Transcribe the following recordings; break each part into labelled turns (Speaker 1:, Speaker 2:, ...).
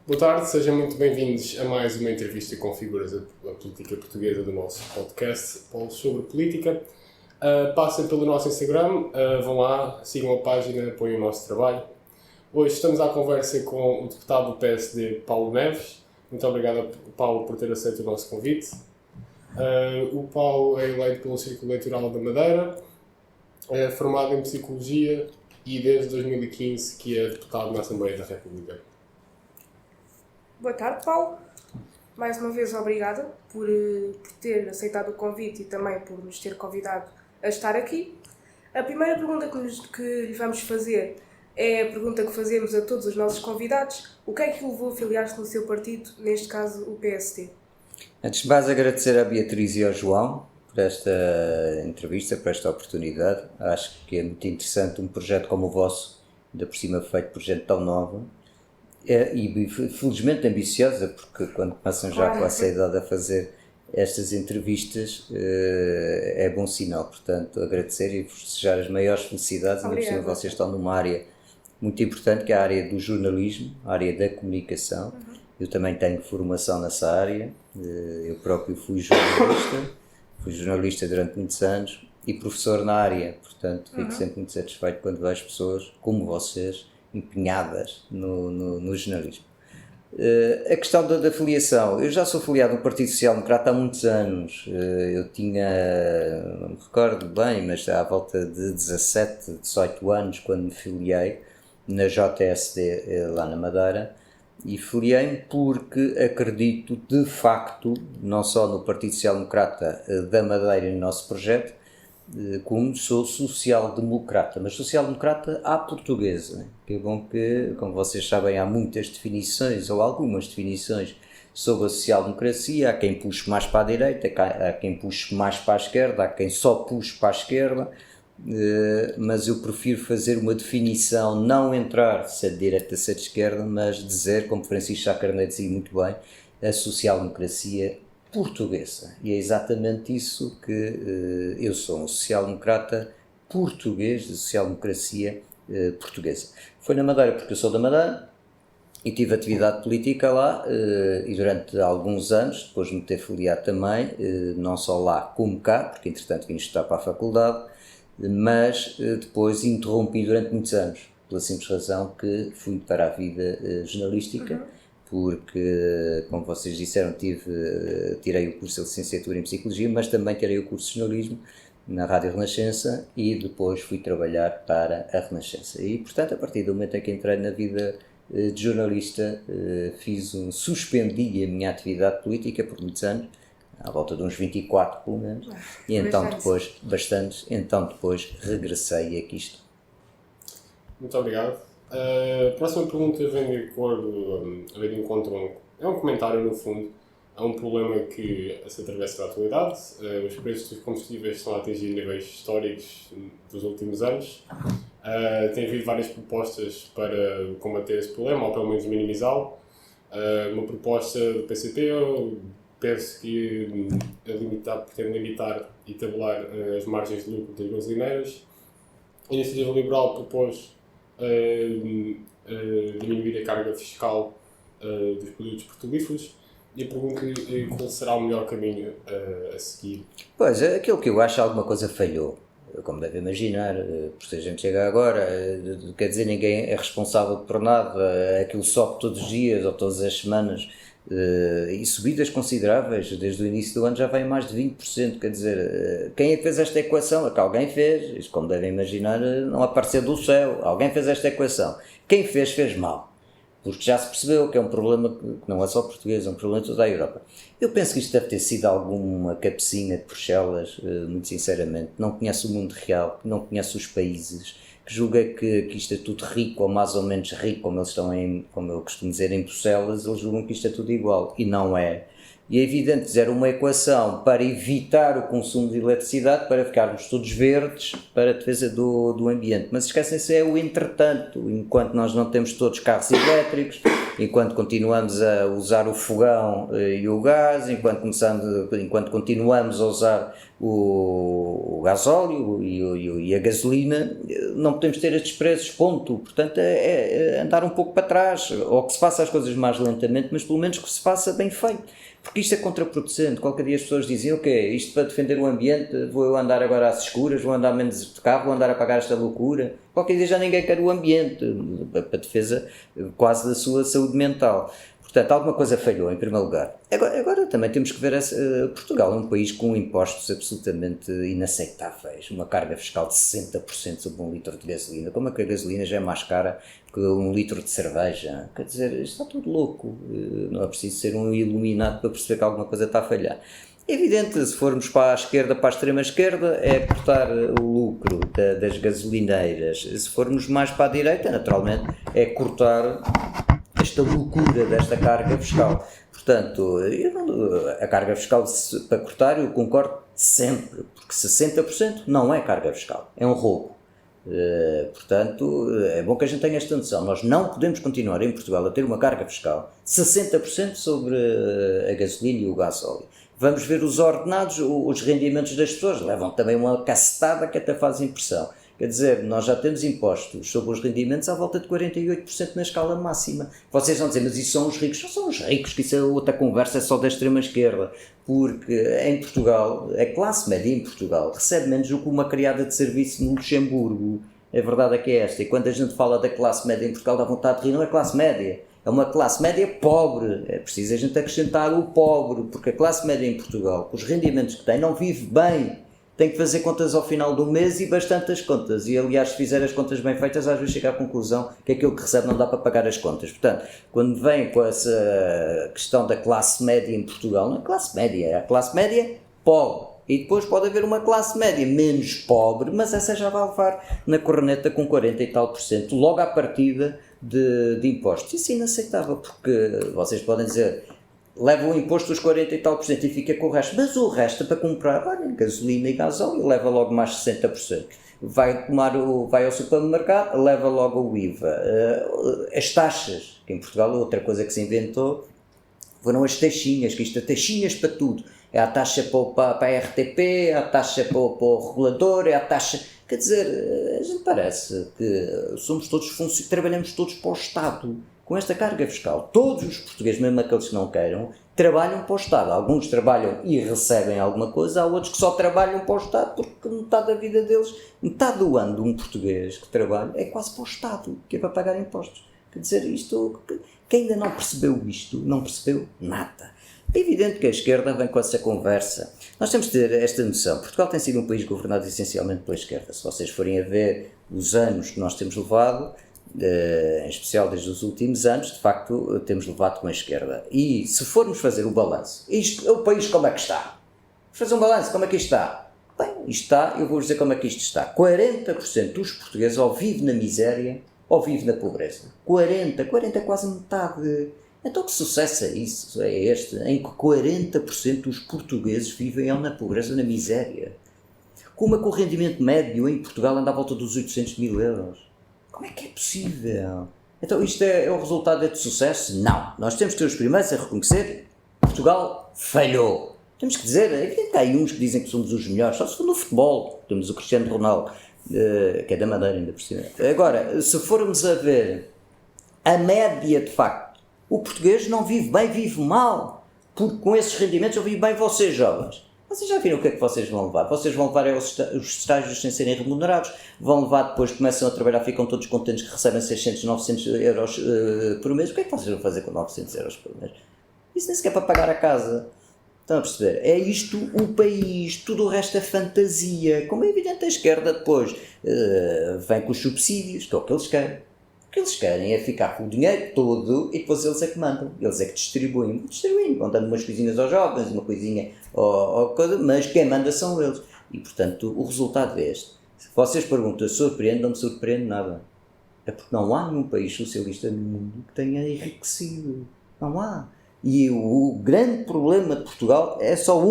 Speaker 1: Boa tarde, sejam muito bem-vindos a mais uma entrevista com figuras da política portuguesa do nosso podcast Polo sobre Política. Passem pelo nosso Instagram, vão lá, sigam a página, apoiem o nosso trabalho. Hoje estamos à conversa com o deputado do PSD, Paulo Neves. Muito obrigado, Paulo, por ter aceito o nosso convite. O Paulo é eleito pelo Círculo Eleitoral da Madeira, é formado em Psicologia e desde 2015 que é deputado na Assembleia da República.
Speaker 2: Boa tarde, Paulo. Mais uma vez, obrigada por ter aceitado o convite e também por nos ter convidado a estar aqui. A primeira pergunta que lhe vamos fazer é a pergunta que fazemos a todos os nossos convidados. O que é que o levou a filiar-se no seu partido, neste caso o PSD?
Speaker 3: Antes de mais, agradecer à Beatriz e ao João por esta entrevista, por esta oportunidade. Acho que é muito interessante um projeto como o vosso, ainda por cima feito por gente tão nova. E felizmente ambiciosa, porque quando começam já com essa idade a fazer estas entrevistas é bom sinal. Portanto, agradecer e vos desejar as maiores felicidades. Ainda por cima vocês estão numa área muito importante, que é a área do jornalismo, a área da comunicação. Eu também tenho formação nessa área, eu próprio fui jornalista durante muitos anos e professor na área. Portanto, fico sempre muito satisfeito quando vejo pessoas como vocês empenhadas no jornalismo. A questão da filiação, eu já sou filiado no Partido Social Democrata há muitos anos. Eu tinha, não me recordo bem, mas à volta de 17, 18 anos quando me filiei na JSD lá na Madeira, e filiei-me porque acredito de facto, não só no Partido Social Democrata da Madeira e no nosso projeto, como sou social-democrata, mas social-democrata à portuguesa, que é bom que, como vocês sabem, há muitas definições, ou algumas definições, sobre a social-democracia. Há quem puxe mais para a direita, há quem puxe mais para a esquerda, há quem só puxe para a esquerda, mas eu prefiro fazer uma definição, não entrar se é de direita, se é de esquerda, mas dizer, como Francisco Sá Carneiro dizia muito bem, a social-democracia portuguesa. E é exatamente isso que eu sou, um social-democrata português, de social-democracia portuguesa. Foi na Madeira porque eu sou da Madeira e tive atividade política lá e durante alguns anos, depois de me ter filiado também, não só lá como cá, porque entretanto vim estudar para a faculdade, mas depois interrompi durante muitos anos, pela simples razão que fui para a vida jornalística, porque, como vocês disseram, tirei o curso de licenciatura em Psicologia, mas também tirei o curso de jornalismo na Rádio Renascença e depois fui trabalhar para a Renascença. E, portanto, a partir do momento em que entrei na vida de jornalista, suspendi a minha atividade política por muitos anos, à volta de uns 24 pelo menos, e então depois regressei e aqui estou.
Speaker 1: Muito obrigado. A próxima pergunta vem de encontro é um comentário, no fundo, a um problema que se atravessa da atualidade. Os preços dos combustíveis estão a atingir níveis históricos dos últimos anos. Tem havido várias propostas para combater esse problema, ou pelo menos minimizá-lo. Uma proposta do PCP, eu penso que pretende limitar e tabular as margens de lucro das gasolineiras. A Iniciativa Liberal propôs diminuir a carga fiscal dos produtos petrolíferos, e eu pergunto-lhe qual será o melhor caminho a seguir.
Speaker 3: Pois, aquilo que eu acho, alguma coisa falhou, como deve imaginar, porque a gente chega agora, quer dizer, ninguém é responsável por nada, aquilo sobe todos os dias ou todas as semanas, e subidas consideráveis, desde o início do ano já vem mais de 20%, quer dizer, quem é que fez esta equação? É que alguém fez, isto, como devem imaginar, não apareceu do céu, alguém fez esta equação, quem fez mal, porque já se percebeu que é um problema que não é só português, é um problema de toda a Europa. Eu penso que isto deve ter sido alguma cabecinha de Bruxelas, muito sinceramente, não conhece o mundo real, não conhece os países, que julga que isto é tudo rico, ou mais ou menos rico, como eles estão como eu costumo dizer, em Bruxelas, eles julgam que isto é tudo igual, e não é. E é evidente dizer uma equação para evitar o consumo de eletricidade, para ficarmos todos verdes, para a defesa do ambiente. Mas esquecem-se é o entretanto, enquanto nós não temos todos carros elétricos, enquanto continuamos a usar o fogão e o gás, enquanto continuamos a usar o gasóleo e a gasolina, não podemos ter estes preços, ponto. Portanto, é andar um pouco para trás, ou que se faça as coisas mais lentamente, mas pelo menos que se faça bem feito. Porque isto é contraproducente. Qualquer dia as pessoas dizem, ok, isto para defender o ambiente, vou eu andar agora às escuras, vou andar menos de carro, vou andar a pagar esta loucura. Qualquer dia já ninguém quer o ambiente, para defesa quase da sua saúde mental. Portanto, alguma coisa falhou, em primeiro lugar. Agora também temos que ver, Portugal é um país com impostos absolutamente inaceitáveis. Uma carga fiscal de 60% sobre 1 litro de gasolina. Como é que a gasolina já é mais cara que 1 litro de cerveja? Quer dizer, isto está tudo louco. Não é preciso ser um iluminado para perceber que alguma coisa está a falhar. É evidente, se formos para a esquerda, para a extrema-esquerda, é cortar o lucro das gasolineiras. Se formos mais para a direita, naturalmente, é cortar esta loucura desta carga fiscal. Portanto, a carga fiscal para cortar eu concordo sempre, porque 60% não é carga fiscal, é um roubo. Portanto, é bom que a gente tenha esta noção. Nós não podemos continuar em Portugal a ter uma carga fiscal 60% sobre a gasolina e o gasóleo. Vamos ver os ordenados, os rendimentos das pessoas, levam também uma cacetada que até faz impressão. Quer dizer, nós já temos impostos sobre os rendimentos à volta de 48% na escala máxima. Vocês vão dizer, mas isso são os ricos. Não são os ricos, que isso é outra conversa, é só da extrema-esquerda. Porque em Portugal, a classe média em Portugal recebe menos do que uma criada de serviço no Luxemburgo. A verdade é que é esta. E quando a gente fala da classe média em Portugal, dá vontade de rir, não é classe média. É uma classe média pobre. É preciso a gente acrescentar o pobre, porque a classe média em Portugal, com os rendimentos que tem, não vive bem. Tem que fazer contas ao final do mês e bastantes contas. E, aliás, se fizer as contas bem feitas, às vezes chega à conclusão que aquilo que recebe não dá para pagar as contas. Portanto, quando vem com essa questão da classe média em Portugal, não é classe média, é a classe média pobre. E depois pode haver uma classe média menos pobre, mas essa já vai levar na corneta com 40 e tal por cento, logo à partida de impostos. Isso é inaceitável, porque vocês podem dizer... leva o imposto dos 40 e tal por cento e fica com o resto, mas o resto para comprar, olha, gasolina e gasóleo, leva logo mais 60%. Vai ao supermercado, leva logo o IVA. As taxas, que em Portugal outra coisa que se inventou, foram as taxinhas, que isto é taxinhas para tudo. É a taxa para a RTP, é a taxa para o regulador, é a taxa... Quer dizer, a gente parece que somos todos trabalhamos todos para o Estado. Com esta carga fiscal, todos os portugueses, mesmo aqueles que não queiram, trabalham para o Estado. Alguns trabalham e recebem alguma coisa, há outros que só trabalham para o Estado porque metade da vida deles, metade do ano de um português que trabalha é quase para o Estado, que é para pagar impostos. Quer dizer, quem ainda não percebeu isto, não percebeu nada. É evidente que a esquerda vem com essa conversa. Nós temos de ter esta noção. Portugal tem sido um país governado essencialmente pela esquerda. Se vocês forem a ver os anos que nós temos levado, em especial desde os últimos anos, de facto temos levado com a esquerda. E se formos fazer o balanço, o país como é que está? Vamos fazer um balanço, como é que isto está? Bem, isto está, eu vou dizer como é que isto está. 40% dos portugueses ou vive na miséria ou vive na pobreza. 40 é quase metade. Então que sucesso é isso? É este, em que 40% dos portugueses vivem ou na pobreza ou na miséria. Como é que o rendimento médio em Portugal anda à volta dos 800 mil euros? Como é que é possível? Então isto é o resultado de sucesso? Não. Nós temos que ter os primeiros a reconhecer que Portugal falhou. Temos que dizer, é evidente que há uns que dizem que somos os melhores, só se for no futebol. Temos o Cristiano Ronaldo, que é da Madeira ainda por cima. Agora, se formos a ver a média de facto, o português não vive bem, vive mal. Porque com esses rendimentos eu vivo bem vocês, jovens. Vocês já viram o que é que vocês vão levar? Vocês vão levar os estágios sem serem remunerados, vão levar depois, começam a trabalhar, ficam todos contentes que recebem 600, 900 euros por mês. O que é que vocês vão fazer com 900 euros por mês? Isso nem sequer é para pagar a casa. Estão a perceber? É isto o país, tudo o resto é fantasia. Como é evidente, a esquerda depois vem com os subsídios, que é o que eles querem. O que eles querem é ficar com o dinheiro todo e depois eles é que mandam. Eles é que distribuem, vão dando umas coisinhas aos jovens, uma coisinha ou coisa, mas quem manda são eles. E, portanto, o resultado é este. Se vocês perguntam, surpreende, não me surpreende nada. É porque não há nenhum país socialista no mundo que tenha enriquecido. Não há. E o grande problema de Portugal é só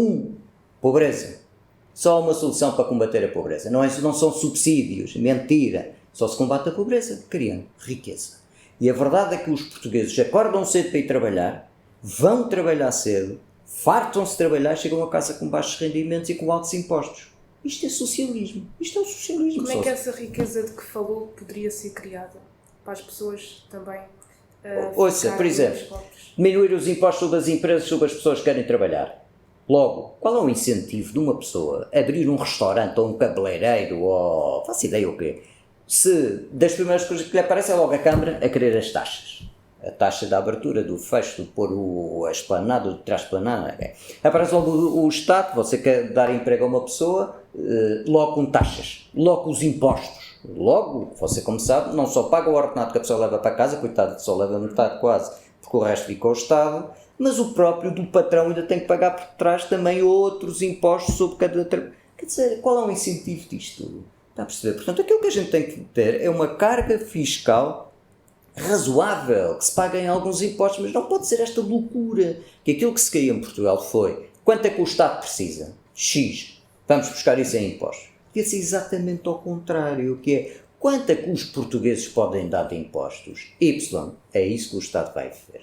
Speaker 3: pobreza. Só há uma solução para combater a pobreza. Não são subsídios, mentira. Só se combate a pobreza, criando riqueza. E a verdade é que os portugueses acordam cedo para ir trabalhar, vão trabalhar cedo, fartam-se de trabalhar, chegam a casa com baixos rendimentos e com altos impostos. Isto é socialismo. Isto é o socialismo.
Speaker 2: Como é que essa riqueza de que falou poderia ser criada para as pessoas também?
Speaker 3: Ouça, por exemplo, diminuir os impostos sobre as empresas, sobre as pessoas que querem trabalhar. Logo, qual é o incentivo de uma pessoa abrir um restaurante ou um cabeleireiro ou faço ideia o quê? Se das primeiras coisas que lhe aparece é logo a Câmara a querer as taxas. A taxa da abertura, do fecho, de pôr a esplanada, do trás-esplanada. Aparece logo o Estado, você quer dar emprego a uma pessoa, logo com taxas, logo com os impostos. Logo, você como sabe, não só paga o ordenado que a pessoa leva para casa, coitado, só leva metade quase, porque o resto fica ao Estado, mas o próprio do patrão ainda tem que pagar por trás também outros impostos sobre cada... Quer dizer, qual é o incentivo disto? Está a perceber? Portanto, aquilo que a gente tem que ter é uma carga fiscal razoável, que se paguem alguns impostos, mas não pode ser esta loucura, que aquilo que se caiu em Portugal foi, quanto é que o Estado precisa? X. Vamos buscar isso em impostos. Devia ser exatamente ao contrário, que é, quanto é que os portugueses podem dar de impostos? Y. É isso que o Estado vai ver.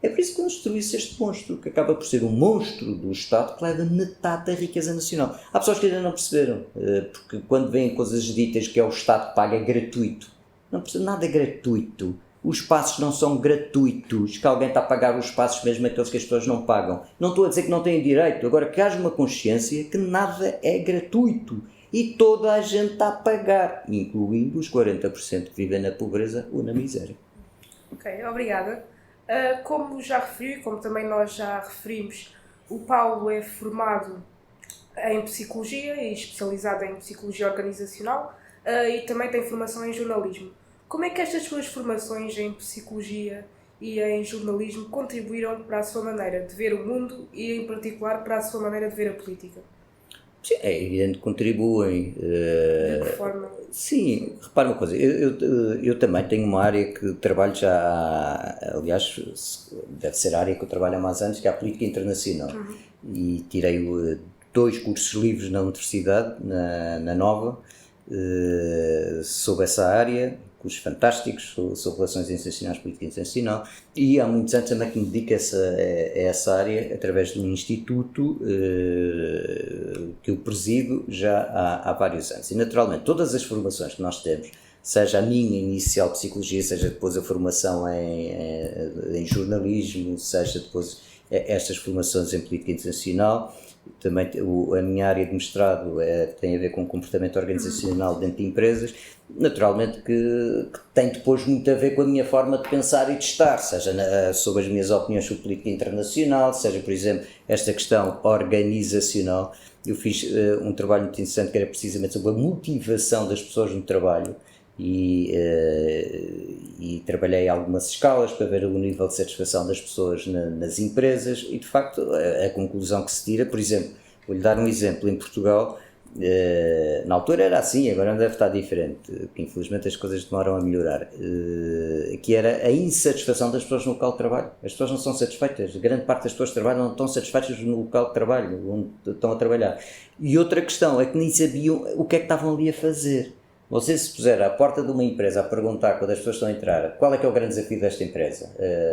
Speaker 3: É por isso que construiu-se este monstro, que acaba por ser um monstro do Estado que leva metade da riqueza nacional. Há pessoas que ainda não perceberam, porque quando vêm coisas ditas que é o Estado que paga gratuito, não precisa nada gratuito. Os passos não são gratuitos, que alguém está a pagar os passos mesmo aqueles que as pessoas não pagam. Não estou a dizer que não têm direito, agora que haja uma consciência que nada é gratuito. E toda a gente está a pagar, incluindo os 40% que vivem na pobreza ou na miséria.
Speaker 2: Ok, obrigada. Como já referi, como também nós já referimos, o Paulo é formado em Psicologia e especializado em Psicologia Organizacional e também tem formação em Jornalismo. Como é que estas suas formações em Psicologia e em Jornalismo contribuíram para a sua maneira de ver o mundo e, em particular, para a sua maneira de ver a política?
Speaker 3: Sim, é evidente que contribuem.
Speaker 2: De que forma?
Speaker 3: Sim, repara uma coisa, eu também tenho uma área que trabalho já, aliás, deve ser a área que eu trabalho há mais anos, que é a política internacional. E tirei 2 cursos livres na universidade, na Nova, sobre essa área, cursos fantásticos sobre relações internacionais, política internacional, e há muitos anos também que me dedico a essa área através de um instituto que eu presido já há vários anos. E naturalmente todas as formações que nós temos, seja a minha inicial de Psicologia, seja depois a formação em jornalismo, seja depois estas formações em política internacional, também a minha área de mestrado tem a ver com comportamento organizacional dentro de empresas, naturalmente que tem depois muito a ver com a minha forma de pensar e de estar, seja sobre as minhas opiniões sobre política internacional, seja, por exemplo, esta questão organizacional. Eu fiz um trabalho muito interessante que era precisamente sobre a motivação das pessoas no trabalho e trabalhei algumas escalas para ver o nível de satisfação das pessoas nas empresas e, de facto, a conclusão que se tira, por exemplo, vou-lhe dar um exemplo, em Portugal, na altura era assim, agora não deve estar diferente, que infelizmente as coisas demoram a melhorar, que era a insatisfação das pessoas no local de trabalho. As pessoas não são satisfeitas, grande parte das pessoas que trabalham não estão satisfeitas no local de trabalho, onde estão a trabalhar. E outra questão é que nem sabiam o que é que estavam ali a fazer. Você se puser à porta de uma empresa a perguntar quando as pessoas estão a entrar qual é que é o grande desafio desta empresa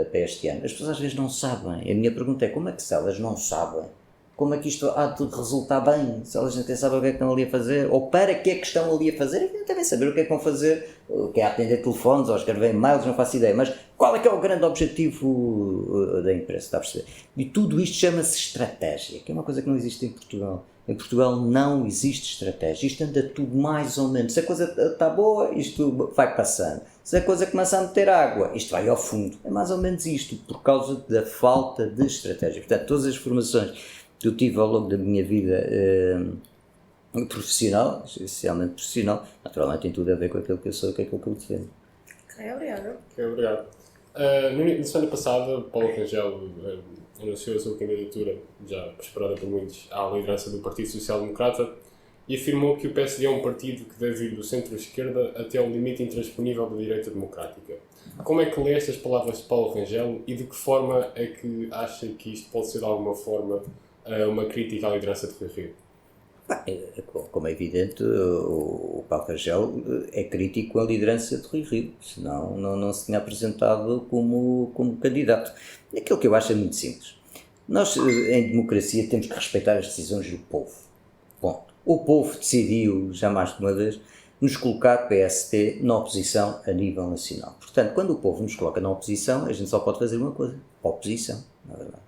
Speaker 3: para este ano, as pessoas às vezes não sabem. A minha pergunta é, como é que se elas não sabem? Como é que isto há de resultar bem? Se elas nem sabem o que é que estão ali a fazer, ou para que é que estão ali a fazer, devem saber o que é que vão fazer, o que é atender telefones ou escrever e-mails, não faço ideia, mas qual é que é o grande objetivo da empresa, está a perceber? E tudo isto chama-se estratégia, que é uma coisa que não existe em Portugal. Em Portugal não existe estratégia, isto anda tudo mais ou menos. Se a coisa está boa, isto vai passando. Se a coisa começa a meter água, isto vai ao fundo. É mais ou menos isto, por causa da falta de estratégia. Portanto, todas as formações que eu tive ao longo da minha vida profissional, essencialmente profissional, naturalmente tem tudo a ver com aquilo que eu sou e com aquilo que eu defendo.
Speaker 2: Ok, obrigado.
Speaker 1: Ok, obrigado. Na semana passada, Paulo Rangel anunciou a sua candidatura, já esperada por muitos, à liderança do Partido Social Democrata e afirmou que o PSD é um partido que deve ir do centro-esquerda até ao limite intransponível da direita democrática. Como é que lê estas palavras de Paulo Rangel e de que forma é que acha que isto pode ser de alguma forma uma crítica à liderança de Rui Rio?
Speaker 3: Como é evidente, o Paulo Rangel é crítico à liderança de Rui Rio, senão não se tinha apresentado como candidato. Aquilo que eu acho é muito simples. Nós, em democracia, temos que respeitar as decisões do povo. Bom, o povo decidiu, já mais de uma vez, nos colocar PST na oposição a nível nacional. Portanto, quando o povo nos coloca na oposição, a gente só pode fazer uma coisa: oposição, na verdade.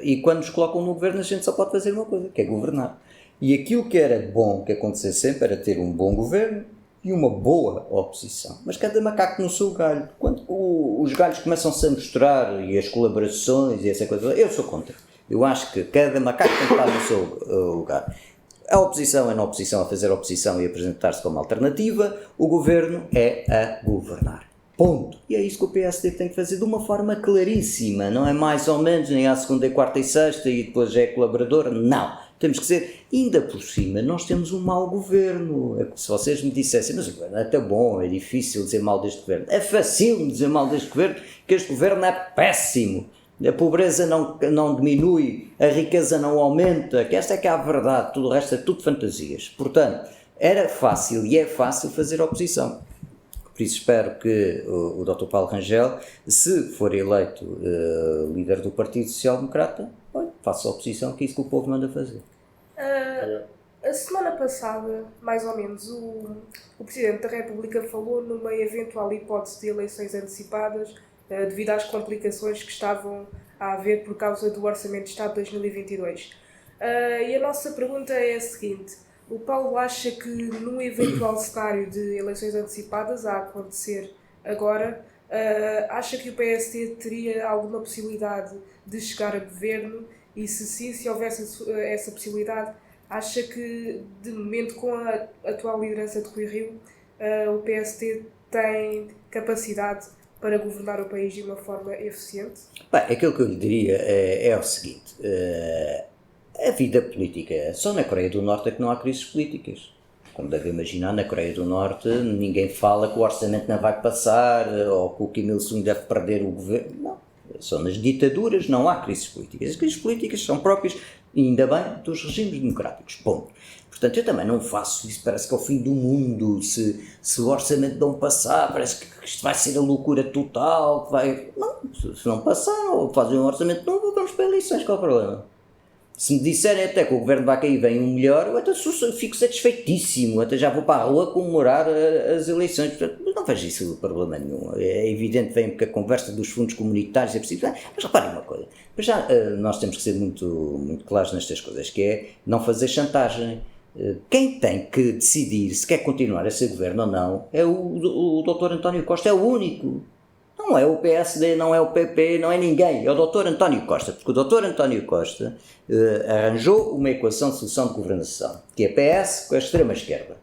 Speaker 3: E quando nos colocam no governo, a gente só pode fazer uma coisa, que é governar. E aquilo que era bom que acontecesse sempre era ter um bom governo e uma boa oposição. Mas cada macaco no seu galho. Quando os galhos começam-se a misturar e as colaborações e essa coisa, eu sou contra. Eu acho que cada macaco tem que estar no seu lugar. A oposição é na oposição a fazer oposição e apresentar-se como alternativa. O governo é a governar. Ponto. E é isso que o PSD tem que fazer de uma forma claríssima. Não é mais ou menos, nem à segunda, quarta e sexta e depois já é colaborador. Não. Temos que ser, ainda por cima, nós temos um mau governo. Se vocês me dissessem, mas o governo é até bom, é difícil dizer mal deste governo. É fácil dizer mal deste governo, que este governo é péssimo. A pobreza não diminui, a riqueza não aumenta, que esta é que é a verdade, tudo o resto é tudo fantasias. Portanto, era fácil e é fácil fazer oposição. Por isso espero que o Dr. Paulo Rangel, se for eleito líder do Partido Social Democrata, faça oposição, que é isso que o povo manda fazer.
Speaker 2: A semana passada, mais ou menos, o Presidente da República falou numa eventual hipótese de eleições antecipadas devido às complicações que estavam a haver por causa do Orçamento de Estado de 2022. E a nossa pergunta é a seguinte: o Paulo acha que num eventual cenário de eleições antecipadas a acontecer agora, acha que o PSD teria alguma possibilidade de chegar a governo? E se houvesse essa possibilidade, acha que, de momento, com a atual liderança de Rui Rio, o PSD tem capacidade para governar o país de uma forma eficiente?
Speaker 3: Bem, aquilo que eu lhe diria é o seguinte: a vida política, só na Coreia do Norte é que não há crises políticas. Como deve imaginar, na Coreia do Norte ninguém fala que o orçamento não vai passar ou que o Kim Il-sung deve perder o governo. Não. Só nas ditaduras não há crises políticas. As crises políticas são próprias, ainda bem, dos regimes democráticos. Ponto. Portanto, eu também não faço isso, parece que é o fim do mundo. Se o orçamento não passar, parece que isto vai ser a loucura total. Não, se não passar, ou fazem um orçamento novo, vamos para eleições, qual é o problema? Se me disserem até que o governo vai cair vem um melhor, eu até fico satisfeitíssimo, até já vou para a rua comemorar as eleições. Portanto, não vejo isso problema nenhum. É evidente, vem que a conversa dos fundos comunitários é preciso. Mas reparem uma coisa, mas já nós temos que ser muito, muito claros nestas coisas, que é não fazer chantagem. Quem tem que decidir se quer continuar a ser governo ou não é o Dr. António Costa, é o único. Não é o PSD, não é o PP, não é ninguém, é o Dr. António Costa, porque o Dr. António Costa arranjou uma equação de solução de governação, que é PS com a extrema-esquerda.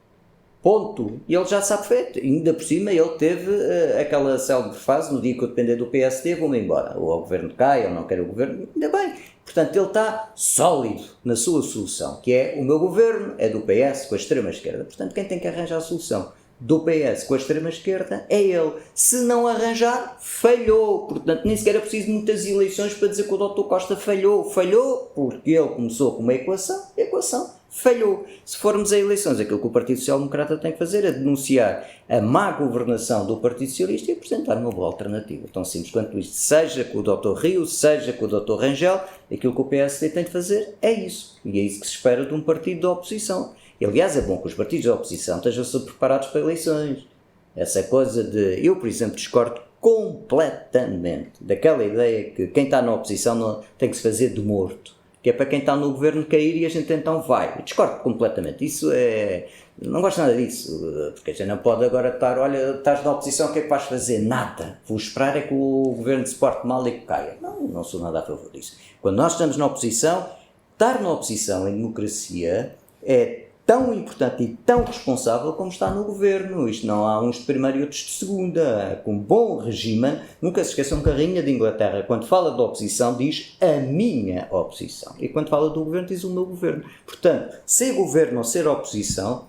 Speaker 3: Ponto. E ele já sabe feito. Ainda por cima ele teve aquela célebre fase, no dia que eu depender do PSD, vou-me embora. Ou o governo cai, ou não quero o governo, ainda bem. Portanto, ele está sólido na sua solução, que é o meu governo é do PS com a extrema-esquerda. Portanto, quem tem que arranjar a solução do PS com a extrema-esquerda é ele. Se não arranjar, falhou. Portanto, nem sequer é preciso muitas eleições para dizer que o Dr. Costa falhou. Falhou porque ele começou com uma equação, a equação falhou. Se formos a eleições, aquilo que o Partido Social Democrata tem que fazer é denunciar a má governação do Partido Socialista e apresentar uma boa alternativa. Tão simples quanto isto. Seja com o Dr. Rio, seja com o Dr. Rangel, aquilo que o PSD tem de fazer é isso. E é isso que se espera de um partido da oposição. Aliás, é bom que os partidos da oposição estejam-se preparados para eleições. Essa coisa de... Eu, por exemplo, discordo completamente daquela ideia que quem está na oposição não tem que se fazer de morto. Que é para quem está no governo cair e a gente então vai. Eu discordo completamente. Isso é... Não gosto nada disso. Porque a gente não pode agora estar... Olha, estás na oposição, o que é que vais fazer? Nada. Vou esperar é que o governo se porte mal e que caia. Não sou nada a favor disso. Quando nós estamos na oposição, estar na oposição em democracia é tão importante e tão responsável como está no governo. Isto não há uns de primeira e outros de segunda. Com bom regime, nunca se esqueçam que a Rainha de Inglaterra, quando fala da oposição, diz a minha oposição. E quando fala do governo, diz o meu governo. Portanto, ser governo ou ser oposição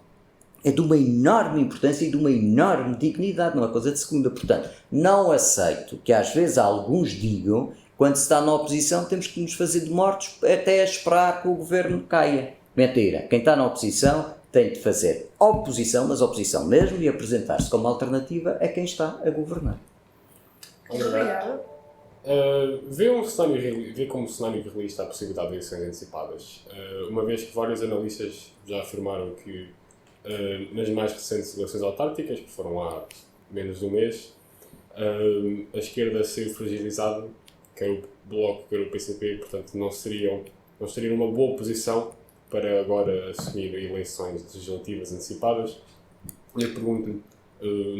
Speaker 3: é de uma enorme importância e de uma enorme dignidade, não é coisa de segunda. Portanto, não aceito que às vezes alguns digam, quando se está na oposição, temos que nos fazer de mortos até a esperar que o governo caia. Mentira. Quem está na oposição tem de fazer oposição, mas oposição mesmo, e apresentar-se como alternativa a quem está a governar.
Speaker 2: Obrigada.
Speaker 1: Vê como cenário realista a possibilidade de eleições antecipadas, uma vez que vários analistas já afirmaram que nas mais recentes eleições autárquicas, que foram há menos de um mês, a esquerda saiu fragilizada, quer o Bloco, quer o PCP, portanto não estariam numa boa posição para agora assumir eleições legislativas antecipadas. Eu pergunto-lhe,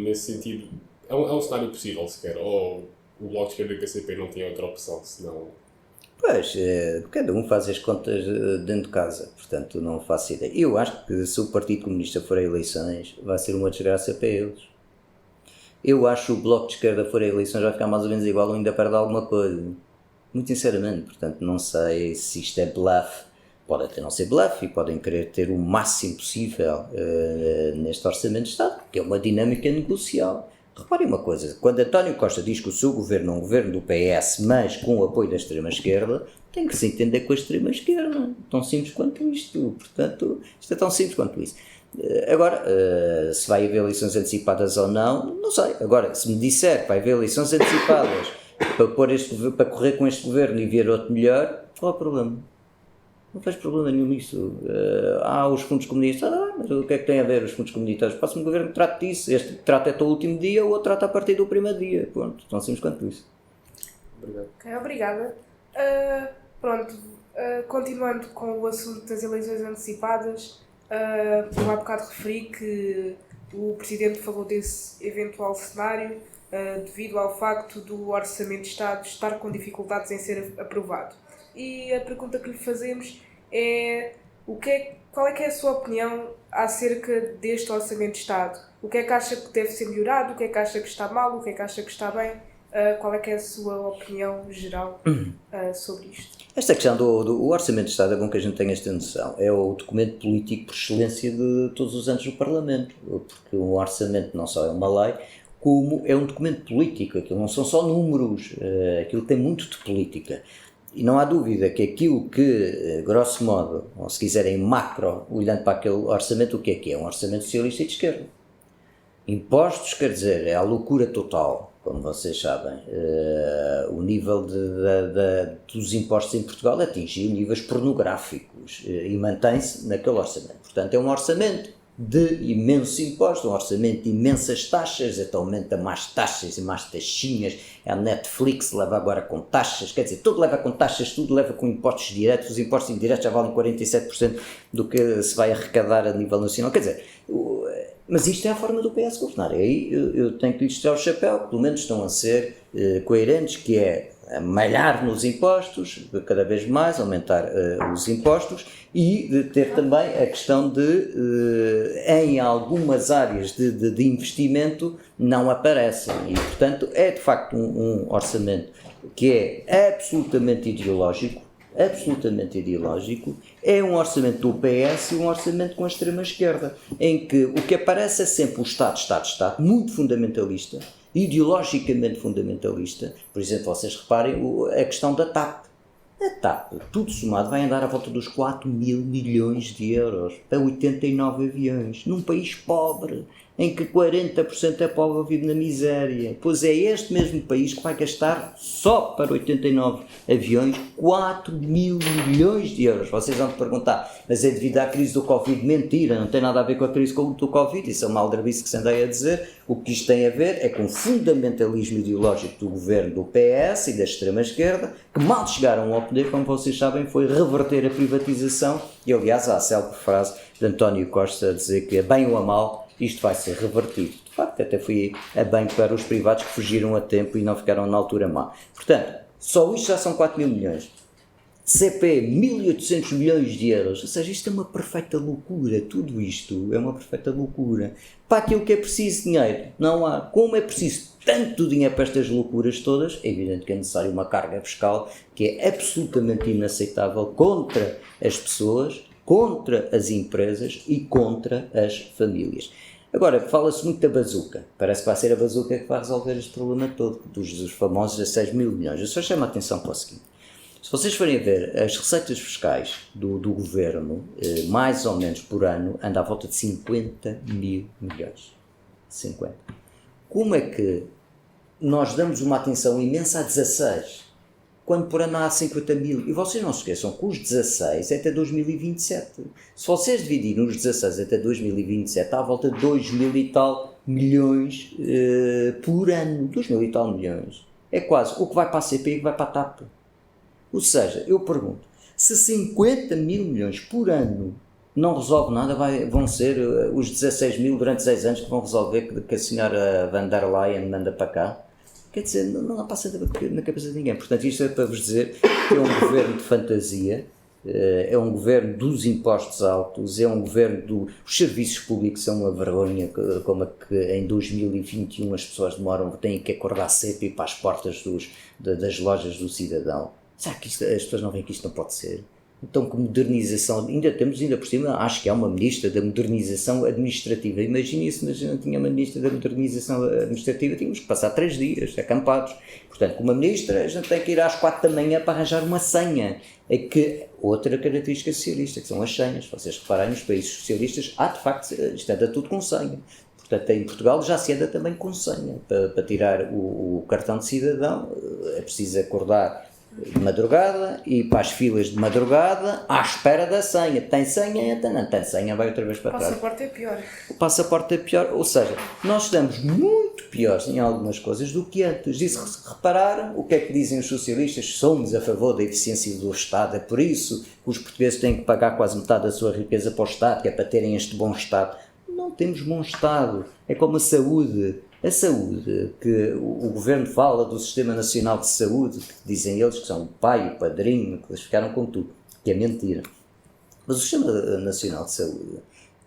Speaker 1: nesse sentido, é um cenário possível sequer, ou o Bloco de Esquerda e o PCP não tinha outra opção, senão...
Speaker 3: Pois, cada um faz as contas dentro de casa, portanto não faço ideia. Eu acho que se o Partido Comunista for a eleições, vai ser uma desgraça para eles. Eu acho que o Bloco de Esquerda for a eleições vai ficar mais ou menos igual ou ainda perde alguma coisa. Muito sinceramente, portanto não sei se isto é bluff. Pode até não ser bluff e podem querer ter o máximo possível neste Orçamento de Estado, que é uma dinâmica negocial. Reparem uma coisa, quando António Costa diz que o seu governo é um governo do PS, mas com o apoio da extrema-esquerda, tem que se entender com a extrema-esquerda. Tão simples quanto isto. Portanto, isto é tão simples quanto isso. Agora, se vai haver eleições antecipadas ou não, não sei. Agora, se me disser que vai haver eleições antecipadas para correr com este governo e ver outro melhor, qual é o problema? Não faz problema nenhum nisso. Há os fundos comunitários, mas o que é que tem a ver os fundos comunitários? O próximo governo trata disso. Este trata até o último dia, o outro trata a partir do primeiro dia. Pronto, tão simples quanto isso.
Speaker 1: Obrigado.
Speaker 2: Ok, obrigada. Continuando com o assunto das eleições antecipadas, eu há bocado referi que o Presidente falou desse eventual cenário devido ao facto do Orçamento de Estado estar com dificuldades em ser aprovado. E a pergunta que lhe fazemos é qual é que é a sua opinião acerca deste Orçamento de Estado? O que é que acha que deve ser melhorado? O que é que acha que está mal? O que é que acha que está bem? Qual é que é a sua opinião geral sobre isto?
Speaker 3: Esta questão do Orçamento de Estado é bom que a gente tenha esta noção. É o documento político por excelência de todos os anos do Parlamento. Porque um orçamento não só é uma lei, como é um documento político. Aquilo não são só números, aquilo tem muito de política. E não há dúvida que aquilo que, grosso modo, ou se quiserem macro, olhando para aquele orçamento, o que é? É um orçamento socialista e de esquerda. Impostos, quer dizer, é a loucura total, como vocês sabem. O nível dos impostos em Portugal atingiu níveis pornográficos e mantém-se naquele orçamento. Portanto, é um orçamento de imensos impostos, um orçamento de imensas taxas, até aumenta mais taxas e mais taxinhas, a Netflix leva agora com taxas, quer dizer, tudo leva com taxas, tudo leva com impostos diretos, os impostos indiretos já valem 47% do que se vai arrecadar a nível nacional, quer dizer, mas isto é a forma do PS governar, e aí eu tenho que lhes tirar o chapéu, pelo menos estão a ser coerentes, que é malhar nos impostos, cada vez mais, aumentar os impostos e de ter também a questão de, em algumas áreas de investimento, não aparecem. E, portanto, é de facto um orçamento que é absolutamente ideológico, é um orçamento do PS e um orçamento com a extrema-esquerda, em que o que aparece é sempre o Estado, muito fundamentalista, ideologicamente fundamentalista. Por exemplo, vocês reparem a questão da TAP. A TAP, tudo somado, vai andar à volta dos 4 mil milhões de euros para 89 aviões, num país pobre, em que 40% da população vive na miséria. Pois é este mesmo país que vai gastar só para 89 aviões 4 mil milhões de euros. Vocês vão perguntar, mas é devido à crise do Covid? Mentira, não tem nada a ver com a crise do Covid, isso é uma aldrabice que se andei a dizer. O que isto tem a ver é com o fundamentalismo ideológico do governo do PS e da extrema-esquerda, que mal chegaram ao poder, como vocês sabem, foi reverter a privatização, e aliás há a célebre frase de António Costa a dizer que, a bem ou a mal, isto vai ser revertido. De facto, até foi a bem para os privados que fugiram a tempo e não ficaram na altura má. Portanto, só isto já são 4 mil milhões. CP, 1.800 milhões de euros. Ou seja, isto é uma perfeita loucura. Tudo isto é uma perfeita loucura. Para aquilo que é preciso dinheiro, não há. Como é preciso tanto dinheiro para estas loucuras todas, é evidente que é necessário uma carga fiscal que é absolutamente inaceitável contra as pessoas, contra as empresas e contra as famílias. Agora, fala-se muito da bazuca. Parece que vai ser a bazuca que vai resolver este problema todo, dos famosos 16 mil milhões. Eu só chamo a atenção para o seguinte. Se vocês forem a ver as receitas fiscais do governo, mais ou menos por ano, anda à volta de 50 mil milhões. 50. Como é que nós damos uma atenção imensa a 16, quando por ano há 50 mil. E vocês não se esqueçam que os 16 é até 2027. Se vocês dividirem os 16 até 2027, há à volta de 2 mil e tal milhões por ano. 2 mil e tal milhões. É quase o que vai para a CP e o que vai para a TAP. Ou seja, eu pergunto, se 50 mil milhões por ano não resolve nada, vão ser os 16 mil durante 6 anos que vão resolver que a senhora Van der Leyen manda para cá. Quer dizer, não passa na cabeça de ninguém. Portanto, isto é para vos dizer que é um governo de fantasia, é um governo dos impostos altos, é um governo dos serviços públicos, são uma vergonha, como a que em 2021 as pessoas têm que acordar cedo e ir para as portas das lojas do cidadão. Será que as pessoas não veem que isto não pode ser? Então, que modernização, ainda por cima, acho que há uma ministra da modernização administrativa. Imaginem se não tinha uma ministra da modernização administrativa, tínhamos que passar 3 dias acampados. Portanto, com uma ministra, a gente tem que ir às 4 da manhã para arranjar uma senha. É que outra característica socialista, que são as senhas. Vocês repararem, nos países socialistas, de facto, isto anda tudo com senha. Portanto, em Portugal já se anda também com senha. Para tirar o cartão de cidadão, é preciso acordar de madrugada e para as filas de madrugada à espera da senha. Tem senha? Não tem senha, vai outra vez para trás.
Speaker 2: O passaporte é pior.
Speaker 3: O passaporte é pior, ou seja, nós estamos muito piores em algumas coisas do que antes. E se repararam, o que é que dizem os socialistas? Somos a favor da eficiência do Estado, é por isso que os portugueses têm que pagar quase metade da sua riqueza para o Estado, que é para terem este bom Estado. Não temos bom Estado, é como a saúde. A saúde, que o governo fala do Sistema Nacional de Saúde, que dizem eles que são o pai, o padrinho, que eles ficaram com tudo, que é mentira. Mas o Sistema Nacional de Saúde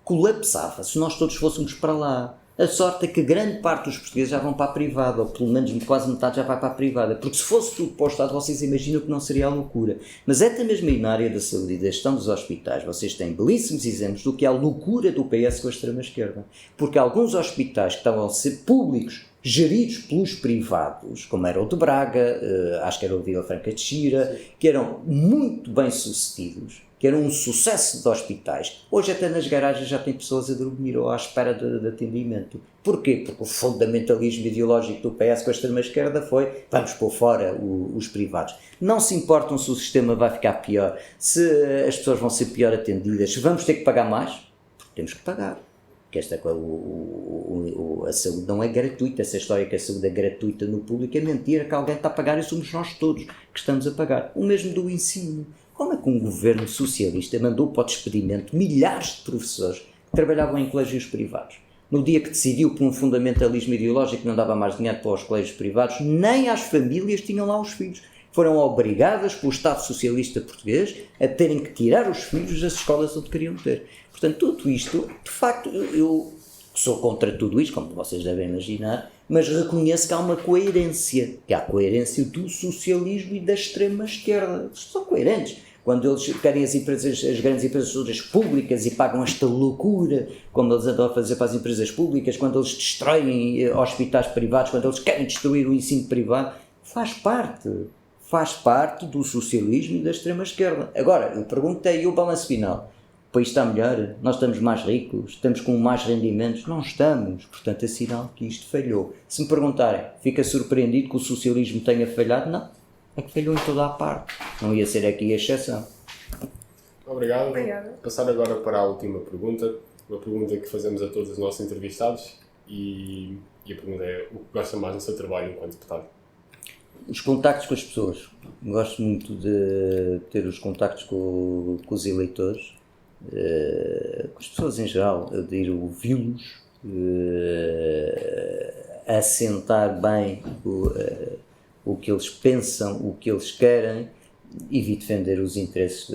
Speaker 3: colapsava se nós todos fôssemos para lá. A sorte é que grande parte dos portugueses já vão para a privada, ou pelo menos quase metade já vai para a privada, porque se fosse tudo para o Estado, vocês imaginam que não seria a loucura. Mas até mesmo aí na área da saúde e da gestão dos hospitais, vocês têm belíssimos exemplos do que é a loucura do PS com a extrema-esquerda. Porque alguns hospitais que estavam a ser públicos, geridos pelos privados, como era o de Braga, acho que era o Vila Franca de Xira, que eram muito bem sucedidos, que era um sucesso de hospitais. Hoje até nas garagens já tem pessoas a dormir ou à espera de atendimento. Porquê? Porque o fundamentalismo ideológico do PS com a extrema-esquerda foi vamos pôr fora os privados. Não se importam se o sistema vai ficar pior, se as pessoas vão ser pior atendidas, se vamos ter que pagar mais, porque temos que pagar. Porque a saúde não é gratuita. Essa história que a saúde é gratuita no público é mentira, que alguém está a pagar e somos nós todos que estamos a pagar. O mesmo do ensino. Como é que um governo socialista mandou para o despedimento milhares de professores que trabalhavam em colégios privados? No dia que decidiu por um fundamentalismo ideológico que não dava mais dinheiro para os colégios privados, nem às famílias tinham lá os filhos. Foram obrigadas pelo Estado Socialista Português a terem que tirar os filhos das escolas onde queriam ter. Portanto, tudo isto, de facto, eu sou contra tudo isto, como vocês devem imaginar, mas reconheço que há uma coerência, que há a coerência do socialismo e da extrema-esquerda. São coerentes. Quando eles querem as grandes empresas todas públicas e pagam esta loucura, como eles andam a fazer para as empresas públicas, quando eles destroem hospitais privados, quando eles querem destruir o ensino privado, faz parte do socialismo e da extrema-esquerda. Agora, eu perguntei, e o balanço final? O país está melhor? Nós estamos mais ricos? Estamos com mais rendimentos? Não estamos. Portanto, é sinal que isto falhou. Se me perguntarem, fica surpreendido que o socialismo tenha falhado? Não. É que falhou em toda a parte. Não ia ser aqui a exceção.
Speaker 1: Obrigado.
Speaker 2: Obrigada.
Speaker 1: Passar agora para a última pergunta. Uma pergunta que fazemos a todos os nossos entrevistados. E a pergunta é, o que gosta mais no seu trabalho enquanto deputado?
Speaker 3: Os contactos com as pessoas. Gosto muito de ter os contactos com os eleitores, com as pessoas em geral, de ir ouvi-los, assentar bem o que eles pensam, o que eles querem e vi defender os interesses,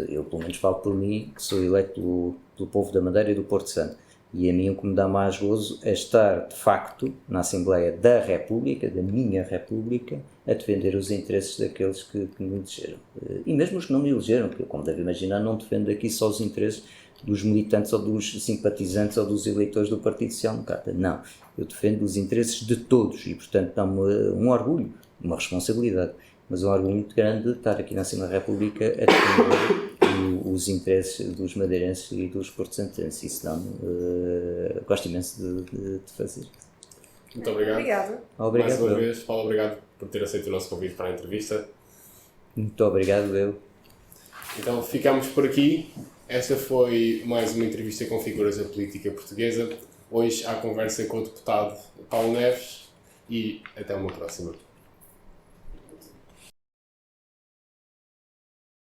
Speaker 3: eu pelo menos falo por mim, que sou eleito pelo povo da Madeira e do Porto Santo. E a mim o que me dá mais gozo é estar, de facto, na Assembleia da República, da minha República, a defender os interesses daqueles que me elegeram. E mesmo os que não me elegeram, que, como deve imaginar, não defendo aqui só os interesses dos militantes ou dos simpatizantes ou dos eleitores do Partido Social Democrata. Não, eu defendo os interesses de todos e, portanto, dá-me um orgulho, uma responsabilidade, mas um orgulho muito grande de estar aqui na Assembleia da República a defender os interesses dos madeirenses e dos porto-santenses. Isso não gosto imenso de fazer.
Speaker 1: Muito obrigado.
Speaker 2: Obrigada.
Speaker 3: Obrigado,
Speaker 1: Mais uma
Speaker 3: eu.
Speaker 1: vez, Paulo, obrigado por ter aceito o nosso convite para a entrevista.
Speaker 3: Muito obrigado, eu.
Speaker 1: Então ficamos por aqui. Esta foi mais uma entrevista com figuras da política portuguesa. Hoje há conversa com o deputado Paulo Neves e até uma próxima.